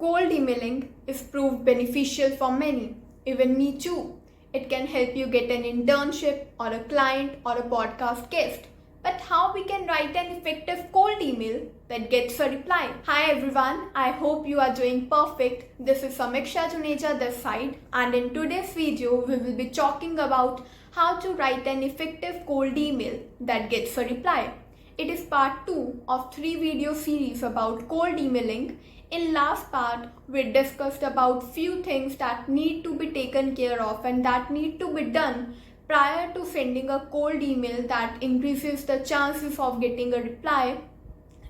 Cold emailing is proved beneficial for many, even me too. It can help you get an internship or a client or a podcast guest. But how we can write an effective cold email that gets a reply? Hi everyone, I hope you are doing perfect. This is Sameeksha Juneja this side, and in today's video we will be talking about how to write an effective cold email that gets a reply. It is part 2 of 3 video series about cold emailing. In last part, we discussed about few things that need to be taken care of and that need to be done prior to sending a cold email that increases the chances of getting a reply.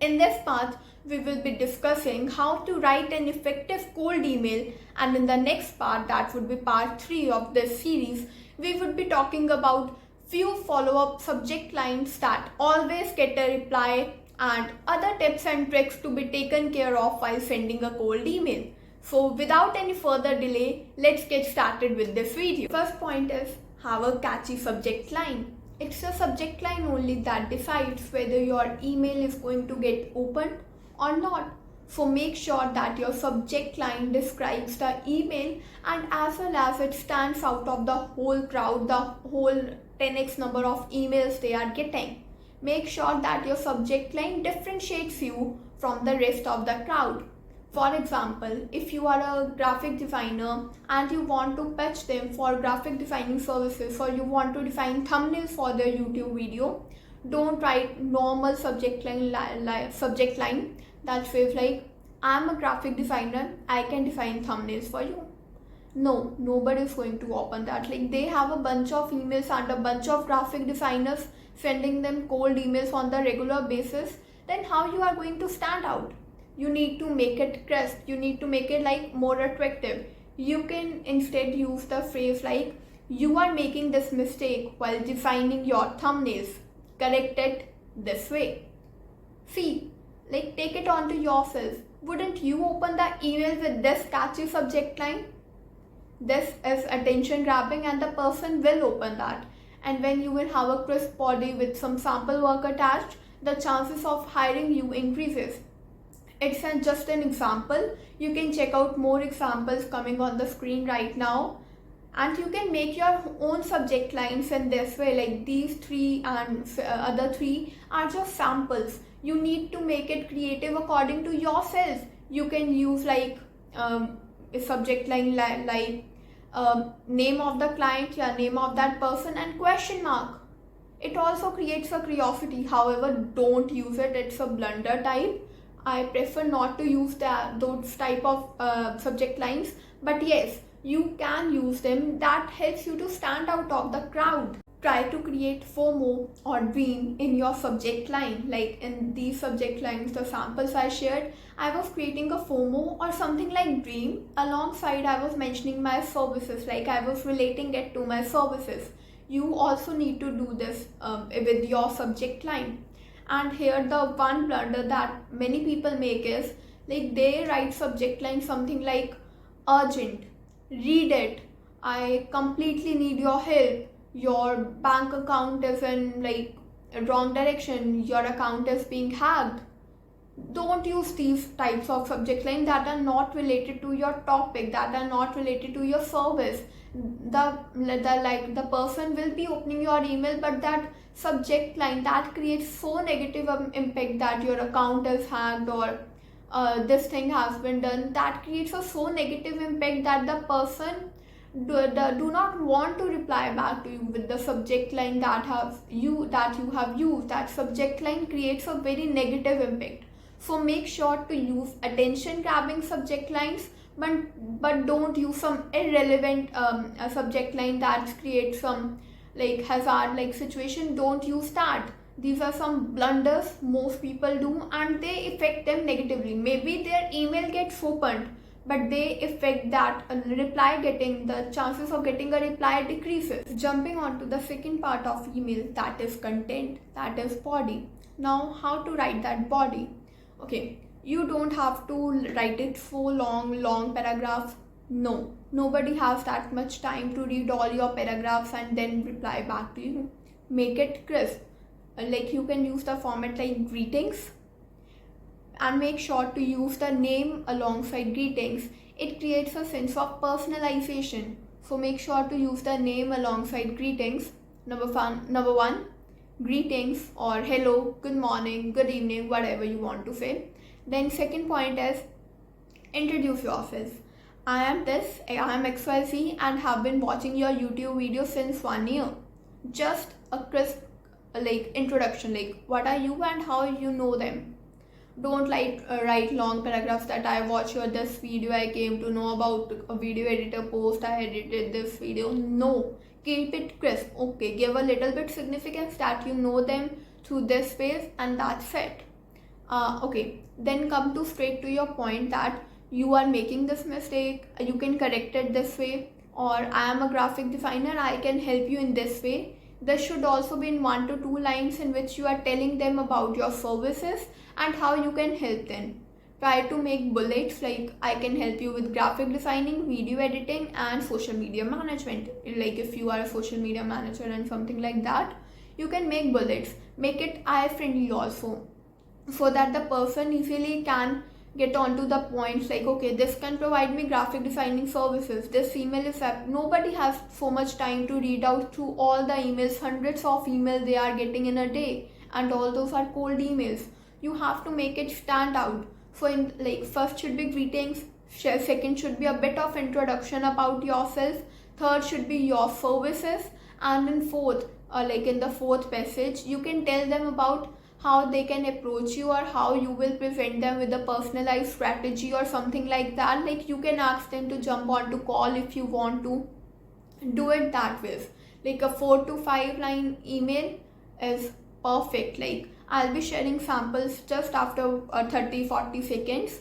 In this part, we will be discussing how to write an effective cold email, and in the next part, that would be part 3 of this series, we would be talking about few follow-up subject lines that always get a reply and other tips and tricks to be taken care of while sending a cold email. So without any further delay, let's get started with this video. First point is have a catchy subject line. It's a subject line only that decides whether your email is going to get opened or not. So make sure that your subject line describes the email and as well as it stands out of the whole crowd, the whole 10x number of emails they are getting. Make sure that your subject line differentiates you from the rest of the crowd. For example, if you are a graphic designer and you want to pitch them for graphic designing services, or you want to design thumbnails for their YouTube video, don't write normal subject line that says like, I'm a graphic designer, I can design thumbnails for you. No, nobody is going to open that. Like, they have a bunch of emails and a bunch of graphic designers sending them cold emails on the regular basis. Then how you are going to stand out? You need to make it crisp. You need to make it like more attractive. You can instead use the phrase like, you are making this mistake while designing your thumbnails. Correct it this way. See, like, take it onto yourself. Wouldn't you open the email with this catchy subject line? This is attention grabbing and the person will open that. And when you will have a crisp body with some sample work attached, the chances of hiring you increases. It's just an example. You can check out more examples coming on the screen right now. And you can make your own subject lines in this way. Like, these 3 and other 3 are just samples. You need to make it creative according to yourself. You can use like a subject line like name of the client, name of that person, and question mark. It also creates a curiosity. However, don't use it. It's a blunder type. I prefer not to use those type of subject lines. But yes, you can use them. That helps you to stand out of the crowd. Try to create FOMO or dream in your subject line. Like in these subject lines, the samples I shared, I was creating a FOMO or something like dream. Alongside, I was mentioning my services, like I was relating it to my services. You also need to do this with your subject line. And here the one blunder that many people make is like they write subject line something like urgent, read it, I completely need your help, your bank account is in like a wrong direction, your account is being hacked. Don't use these types of subject lines that are not related to your topic, that are not related to your service. The person will be opening your email, but that subject line that creates so negative impact that your account is hacked or this thing has been done, that creates a so negative impact that the person do not want to reply back to you with the subject line that you have used. That subject line creates a very negative impact. So make sure to use attention grabbing subject lines, but don't use some irrelevant subject line that creates some like hazard like situation. Don't use that. These are some blunders most people do and they affect them negatively. Maybe their email gets opened, but they affect that the chances of getting a reply decreases. Jumping on to the second part of email, that is content, that is body. Now, how to write that body? Okay, you don't have to write it so long paragraphs. No, nobody has that much time to read all your paragraphs and then reply back to you. Make it crisp. Like, you can use the format like greetings, And make sure to use the name alongside greetings. It creates a sense of personalization. So make sure to use the name alongside greetings. Number one, greetings or hello, good morning, good evening, whatever you want to say. Then second point is introduce yourself. I am this, I am XYZ and have been watching your YouTube videos since 1 year. Just a crisp introduction, like what are you and how you know them. Don't write long paragraphs that I watched your this video, I came to know about a video editor post, I edited this video. No, keep it crisp. Okay, give a little bit significance that you know them through this phase, and that's it. Okay, then come to straight to your point that you are making this mistake, you can correct it this way, or I am a graphic designer, I can help you in this way. This should also be in 1 to 2 lines in which you are telling them about your services and how you can help them. Try to make bullets like I can help you with graphic designing, video editing and social media management. Like if you are a social media manager and something like that, you can make bullets. Make it eye friendly also, so that the person easily can get onto the points like, okay, this can provide me graphic designing services, this email is up. Nobody has so much time to read out through all the emails, hundreds of emails they are getting in a day, and all those are cold emails. You have to make it stand out. So in first should be greetings, second should be a bit of introduction about yourself, third should be your services, and in fourth, in the fourth passage, you can tell them about how they can approach you or how you will present them with a personalized strategy or something like that. Like you can ask them to jump onto call if you want to. Do it that way. Like a 4 to 5 line email is perfect. Like I'll be sharing samples just after 30-40 seconds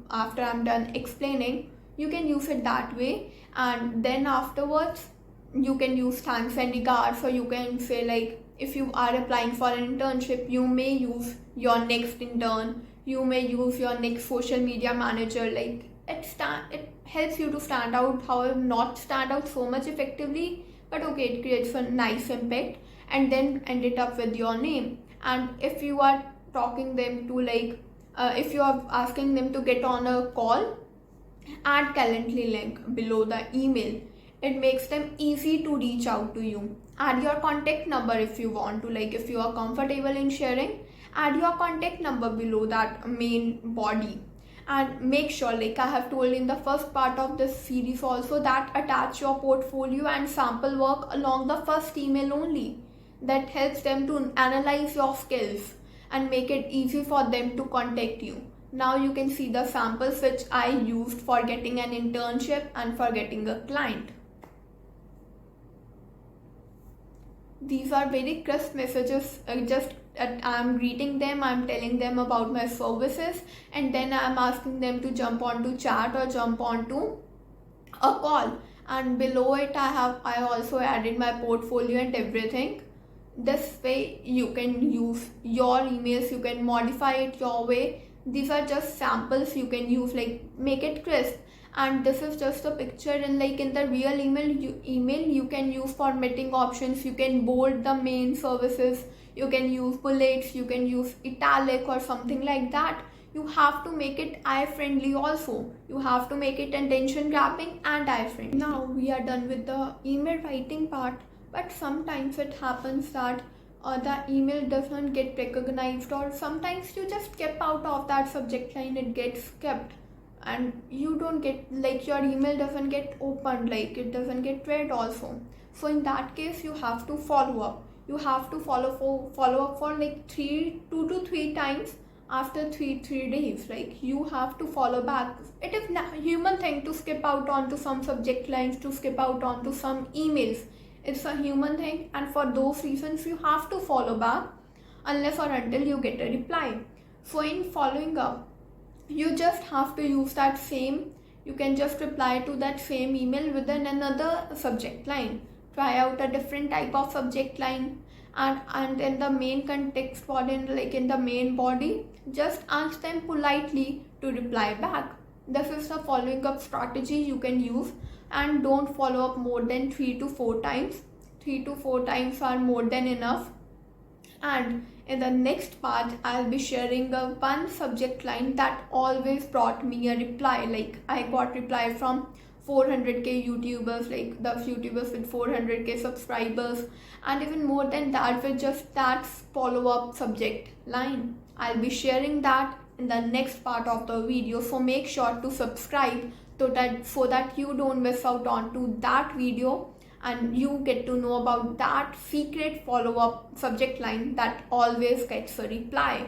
after I'm done explaining. You can use it that way, and then afterwards you can use thanks and regards, or you can say like, if you are applying for an internship, you may use your next intern, you may use your next social media manager. Like it helps you to stand out, however not stand out so much effectively, but okay, it creates a nice impact. And then end it up with your name. And if you are talking them to if you are asking them to get on a call, add Calendly link below the email. It makes them easy to reach out to you. Add your contact number if you want to, like if you are comfortable in sharing, add your contact number below that main body. And make sure, like I have told in the first part of this series also, that attach your portfolio and sample work along the first email only. That helps them to analyze your skills and make it easy for them to contact you. Now you can see the samples which I used for getting an internship and for getting a client. These are very crisp messages. I'm greeting them, I'm telling them about my services, and then I'm asking them to jump onto chat or jump onto a call. And below it I also added my portfolio and everything. This way you can use your emails, you can modify it your way. These are just samples you can use, like make it crisp. And this is just a picture, and in the real email you can use formatting options, you can bold the main services, you can use bullets, you can use italic or something like that. You have to make it eye friendly also. You have to make it attention grabbing and eye friendly. Now we are done with the email writing part, but sometimes it happens that the email doesn't get recognized, or sometimes you just skip out of that subject line, it gets skipped, and you don't get, your email doesn't get opened, it doesn't get read also. So in that case you have to follow up. You have to follow up for 2 to 3 times after 3 days. You have to follow back. It is a human thing to skip out onto some subject lines, to skip out onto some emails. It's a human thing, and for those reasons you have to follow back unless or until you get a reply. So in following up, you just have to use that same, you can just reply to that same email within another subject line. Try out a different type of subject line, and in the main context, or in the main body, just ask them politely to reply back. This is the following up strategy you can use, and don't follow up more than 3 to 4 times. 3 to 4 times are more than enough. And in the next part, I'll be sharing a one subject line that always brought me a reply. Like I got reply from 400k YouTubers, like the YouTubers with 400k subscribers, and even more than that with just that follow-up subject line. I'll be sharing that in the next part of the video, so make sure to subscribe so that you don't miss out on to that video and you get to know about that secret follow-up subject line that always gets a reply.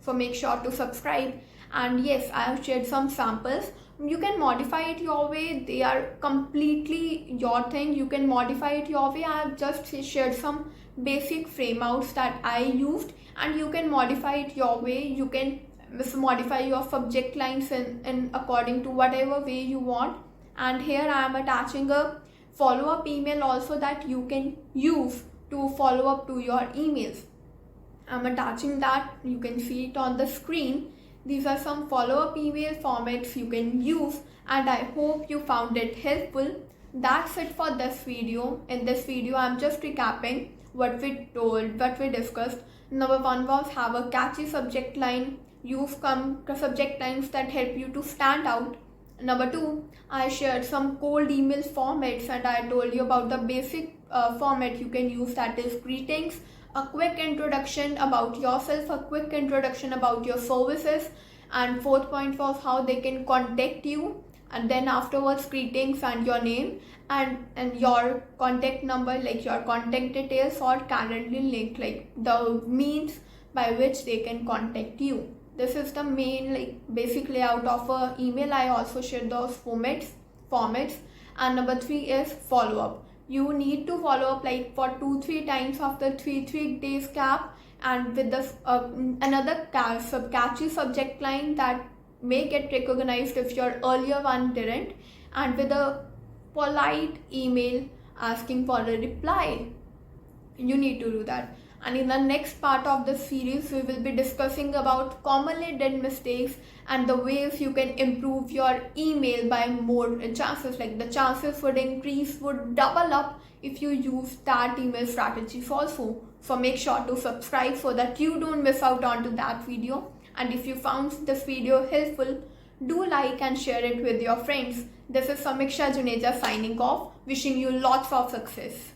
So make sure to subscribe. And yes, I have shared some samples. You can modify it your way. They are completely your thing. You can modify it your way. I have just shared some basic frame outs that I used, and you can modify it your way. You can modify your subject lines in according to whatever way you want. And here I am attaching a follow-up email also that you can use to follow up to your emails. I'm attaching that. You can see it on the screen. These are some follow-up email formats you can use, and I hope you found it helpful. That's it for this video. In this video, I'm just recapping what we discussed. Number one was have a catchy subject line. Use subject lines that help you to stand out. Number two, I shared some cold email formats, and I told you about the basic format you can use, that is greetings, a quick introduction about yourself, a quick introduction about your services, and fourth point was how they can contact you, and then afterwards greetings and your name and your contact number, like your contact details or Calendly link, like the means by which they can contact you. This is the main basic layout of a email. I also shared those formats. And number three is follow up. You need to follow up for 2-3 times after 3 days gap, and with this another catchy subject line that may get recognized if your earlier one didn't, and with a polite email asking for a reply. You need to do that. And in the next part of the series, we will be discussing about commonly done mistakes and the ways you can improve your email by more chances. Like the chances would double up if you use that email strategies also. So make sure to subscribe so that you don't miss out onto that video. And if you found this video helpful, do like and share it with your friends. This is Sameeksha Juneja signing off, wishing you lots of success.